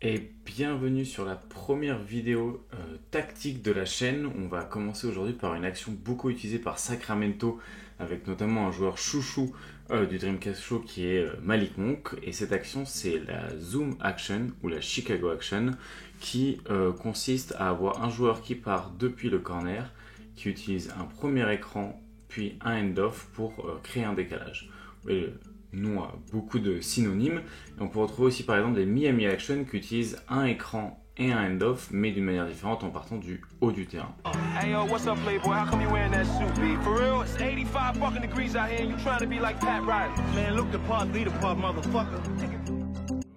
Et bienvenue sur la première vidéo tactique de la chaîne. On va commencer aujourd'hui par une action beaucoup utilisée par Sacramento avec notamment un joueur chouchou du Dreamcast Show qui est Malik Monk. Et cette action, c'est la Zoom Action ou la Chicago Action qui consiste à avoir un joueur qui part depuis le corner, qui utilise un premier écran puis un end-off pour créer un décalage. Et nom a beaucoup de synonymes. Et on peut retrouver aussi par exemple des Miami Action qui utilisent un écran et un end-off, mais d'une manière différente en partant du haut du terrain. Hey yo, what's up, Playboy? How come you wearing that suit, B? For real? It's 85 fucking degrees out here and you trying to be like Pat Riley. Man, look the part, lead the part, motherfucker.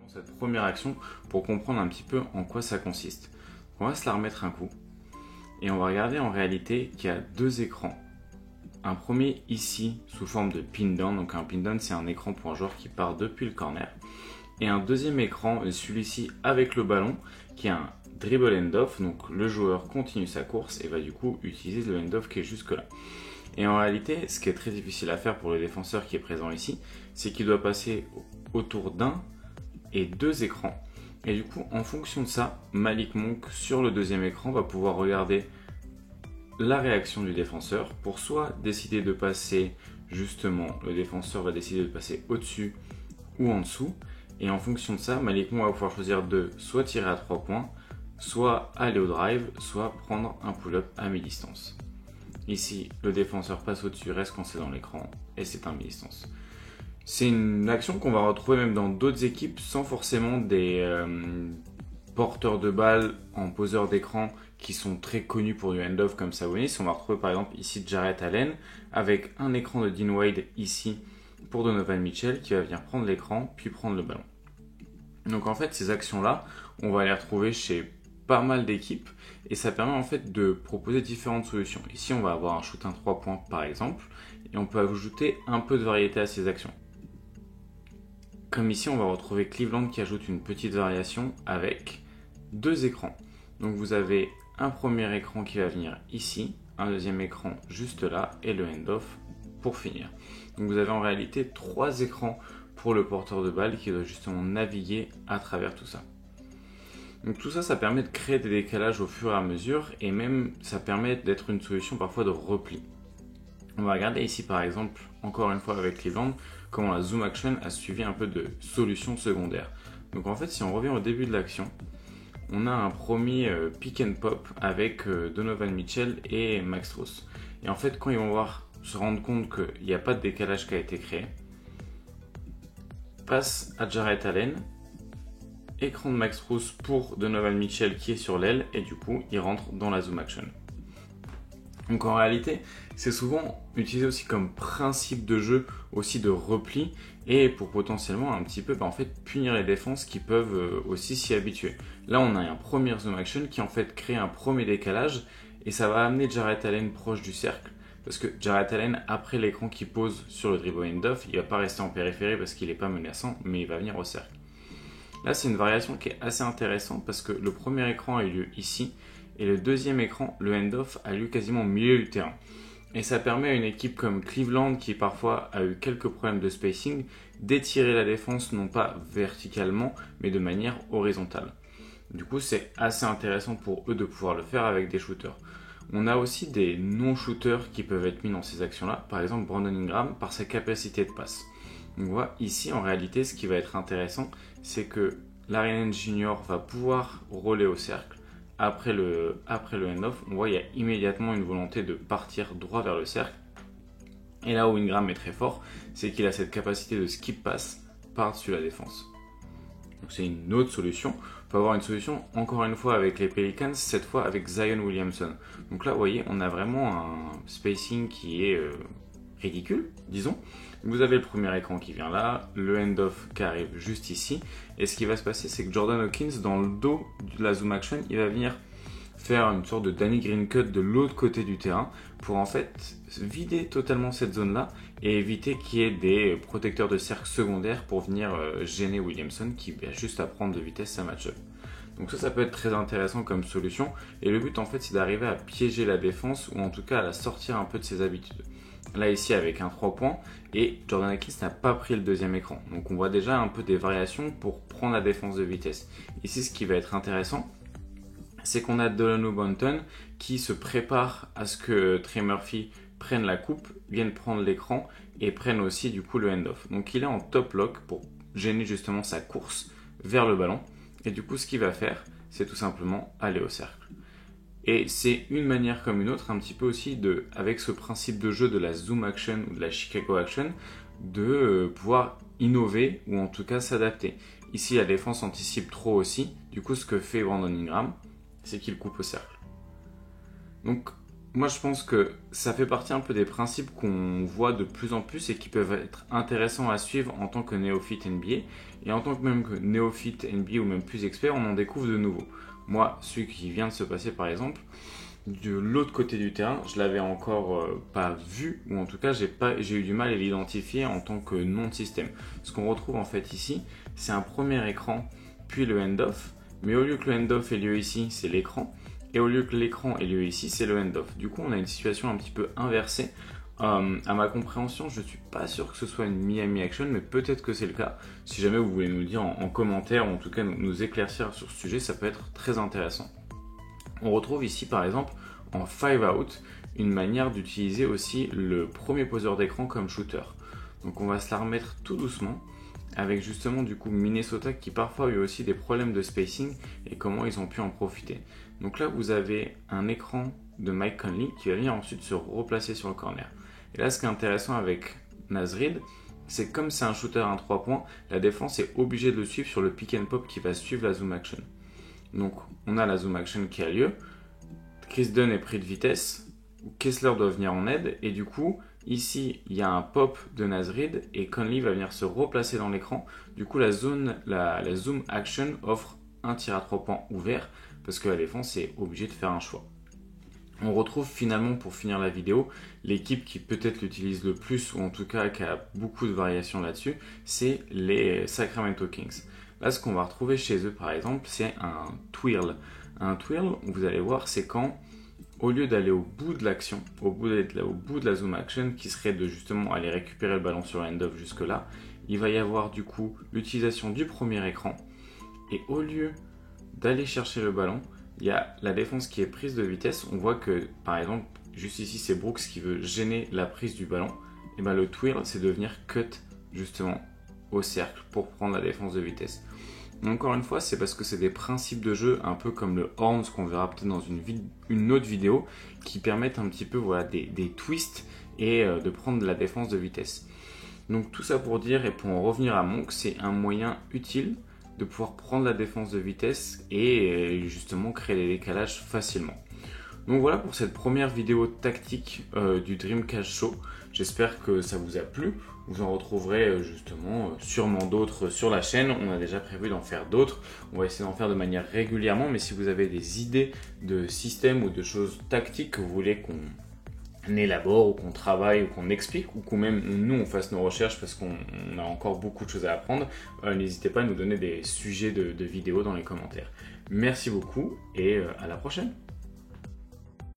Cette première action pour comprendre un petit peu en quoi ça consiste. On va se la remettre un coup et on va regarder en réalité qu'il y a deux écrans. Un premier ici sous forme de pin down, donc un pin down c'est un écran pour un joueur qui part depuis le corner. Et un deuxième écran, celui-ci avec le ballon, qui est un dribble end-off, donc le joueur continue sa course et va du coup utiliser le end-off qui est jusque là. Et en réalité, ce qui est très difficile à faire pour le défenseur qui est présent ici, c'est qu'il doit passer autour d'un et deux écrans. Et du coup, en fonction de ça, Malik Monk sur le deuxième écran va pouvoir regarder la réaction du défenseur pour soit décider de passer, justement, le défenseur va décider de passer au-dessus ou en dessous. Et en fonction de ça, Malik Monk va pouvoir choisir de soit tirer à 3 points, soit aller au drive, soit prendre un pull-up à mi-distance. Ici, le défenseur passe au-dessus, reste coincé dans l'écran et c'est un mi-distance. C'est une action qu'on va retrouver même dans d'autres équipes sans forcément des porteurs de balles en poseur d'écran qui sont très connus pour du end-off comme Sabonis. On va retrouver par exemple ici Jarrett Allen avec un écran de Dean Wade ici pour Donovan Mitchell qui va venir prendre l'écran puis prendre le ballon. Donc en fait ces actions-là, on va les retrouver chez pas mal d'équipes et ça permet en fait de proposer différentes solutions. Ici on va avoir un shoot 3 points par exemple et on peut ajouter un peu de variété à ces actions. Comme ici on va retrouver Cleveland qui ajoute une petite variation avec deux écrans. Donc vous avez un premier écran qui va venir ici, un deuxième écran juste là et le end-off pour finir. Donc vous avez en réalité trois écrans pour le porteur de balle qui doit justement naviguer à travers tout ça. Donc tout ça, ça permet de créer des décalages au fur et à mesure et même ça permet d'être une solution parfois de repli. On va regarder ici par exemple, encore une fois avec Cleveland, comment la Zoom Action a suivi un peu de solutions secondaires. Donc en fait, si on revient au début de l'action, on a un premier pick and pop avec Donovan Mitchell et Max Strus. Et en fait, quand ils vont se rendre compte qu'il n'y a pas de décalage qui a été créé, passe à Jarrett Allen, écran de Max Strus pour Donovan Mitchell qui est sur l'aile et du coup, il rentre dans la Zoom Action. Donc en réalité, c'est souvent utilisé aussi comme principe de jeu aussi de repli et pour potentiellement un petit peu en fait punir les défenses qui peuvent aussi s'y habituer. Là on a un premier zoom action qui en fait crée un premier décalage et ça va amener Jarrett Allen proche du cercle parce que Jarrett Allen après l'écran qui pose sur le dribble end-off, il va pas rester en périphérie parce qu'il n'est pas menaçant mais il va venir au cercle. Là c'est une variation qui est assez intéressante parce que le premier écran a eu lieu ici et le deuxième écran, le end-off, a lieu quasiment au milieu du terrain. Et ça permet à une équipe comme Cleveland, qui parfois a eu quelques problèmes de spacing, d'étirer la défense non pas verticalement, mais de manière horizontale. Du coup, c'est assez intéressant pour eux de pouvoir le faire avec des shooters. On a aussi des non-shooters qui peuvent être mis dans ces actions-là. Par exemple, Brandon Ingram, par sa capacité de passe. On voit ici, en réalité, ce qui va être intéressant, c'est que Larry Nance Jr. va pouvoir rouler au cercle. Après le end-off, on voit qu'il y a immédiatement une volonté de partir droit vers le cercle. Et là où Ingram est très fort, c'est qu'il a cette capacité de skip pass par-dessus la défense. Donc c'est une autre solution. On peut avoir une solution encore une fois avec les Pelicans, cette fois avec Zion Williamson. Donc là, vous voyez, on a vraiment un spacing qui est ridicule, disons. Vous avez le premier écran qui vient là, le end-off qui arrive juste ici. Et ce qui va se passer, c'est que Jordan Hawkins, dans le dos de la Zoom Action, il va venir faire une sorte de Danny Green cut de l'autre côté du terrain pour en fait vider totalement cette zone-là et éviter qu'il y ait des protecteurs de cercle secondaires pour venir gêner Williamson qui va juste à prendre de vitesse sa match-up. Donc ça peut être très intéressant comme solution et le but en fait c'est d'arriver à piéger la défense ou en tout cas à la sortir un peu de ses habitudes. là ici avec un 3 points, et Jordan Akins n'a pas pris le deuxième écran. Donc on voit déjà un peu des variations pour prendre la défense de vitesse. Ici, ce qui va être intéressant, c'est qu'on a Delano Banton qui se prépare à ce que Trey Murphy prenne la coupe, vienne prendre l'écran et prenne aussi du coup le hand-off. Donc il est en top lock pour gêner justement sa course vers le ballon. Et du coup, ce qu'il va faire, c'est tout simplement aller au cercle. Et c'est une manière comme une autre, un petit peu aussi, avec ce principe de jeu de la zoom action ou de la Chicago action, de pouvoir innover ou en tout cas s'adapter. Ici, la défense anticipe trop aussi. Du coup, ce que fait Brandon Ingram, c'est qu'il coupe au cercle. Donc, moi, je pense que ça fait partie un peu des principes qu'on voit de plus en plus et qui peuvent être intéressants à suivre en tant que néophyte NBA. Et en tant que même que néophyte NBA ou même plus expert, on en découvre de nouveaux. Moi, celui qui vient de se passer par exemple, de l'autre côté du terrain, je l'avais encore pas vu, ou en tout cas j'ai eu du mal à l'identifier en tant que nom de système. Ce qu'on retrouve en fait ici, c'est un premier écran, puis le hand-off, mais au lieu que le hand-off ait lieu ici, c'est l'écran, et au lieu que l'écran ait lieu ici, c'est le hand-off. Du coup, on a une situation un petit peu inversée. À ma compréhension, je ne suis pas sûr que ce soit une Miami Action, mais peut-être que c'est le cas. Si jamais vous voulez nous le dire en commentaire, ou en tout cas nous éclaircir sur ce sujet, ça peut être très intéressant. On retrouve ici par exemple en 5 out une manière d'utiliser aussi le premier poseur d'écran comme shooter. Donc on va se la remettre tout doucement avec justement du coup Minnesota qui parfois a eu aussi des problèmes de spacing et comment ils ont pu en profiter. Donc là vous avez un écran de Mike Conley qui va venir ensuite se replacer sur le corner. Et là ce qui est intéressant avec Naz Reid, c'est comme c'est un shooter à 3 points, la défense est obligée de le suivre sur le pick and pop qui va suivre la zoom action. Donc on a la zoom action qui a lieu, Chris Dunn est pris de vitesse, Kessler doit venir en aide et du coup ici il y a un pop de Naz Reid et Conley va venir se replacer dans l'écran. Du coup la zoom action offre un tir à 3 points ouvert parce que la défense est obligée de faire un choix. On retrouve finalement, pour finir la vidéo, l'équipe qui peut-être l'utilise le plus, ou en tout cas qui a beaucoup de variations là-dessus, c'est les Sacramento Kings. Là, ce qu'on va retrouver chez eux, par exemple, c'est un twirl. Un twirl, vous allez voir, c'est quand, au lieu d'aller au bout de l'action, au bout de la zoom action, qui serait de justement aller récupérer le ballon sur le hand-off jusque-là, il va y avoir du coup l'utilisation du premier écran, et au lieu d'aller chercher le ballon, il y a la défense qui est prise de vitesse. On voit que, par exemple, juste ici, c'est Brooks qui veut gêner la prise du ballon. Et bien le twirl, c'est de venir cut justement au cercle pour prendre la défense de vitesse. Mais encore une fois, c'est parce que c'est des principes de jeu un peu comme le horns qu'on verra peut-être dans une autre vidéo qui permettent un petit peu des twists et de prendre la défense de vitesse. Donc tout ça pour dire, et pour en revenir à Monk, c'est un moyen utile de pouvoir prendre la défense de vitesse et justement créer des décalages facilement. Donc voilà pour cette première vidéo tactique du Dreamcast Show. J'espère que ça vous a plu. Vous en retrouverez justement sûrement d'autres sur la chaîne. On a déjà prévu d'en faire d'autres. On va essayer d'en faire de manière régulièrement. Mais si vous avez des idées de systèmes ou de choses tactiques que vous voulez qu'on élabore ou qu'on travaille ou qu'on explique ou qu'on même nous on fasse nos recherches parce qu'on a encore beaucoup de choses à apprendre, n'hésitez pas à nous donner des sujets de vidéos dans les commentaires. Merci beaucoup et à la prochaine.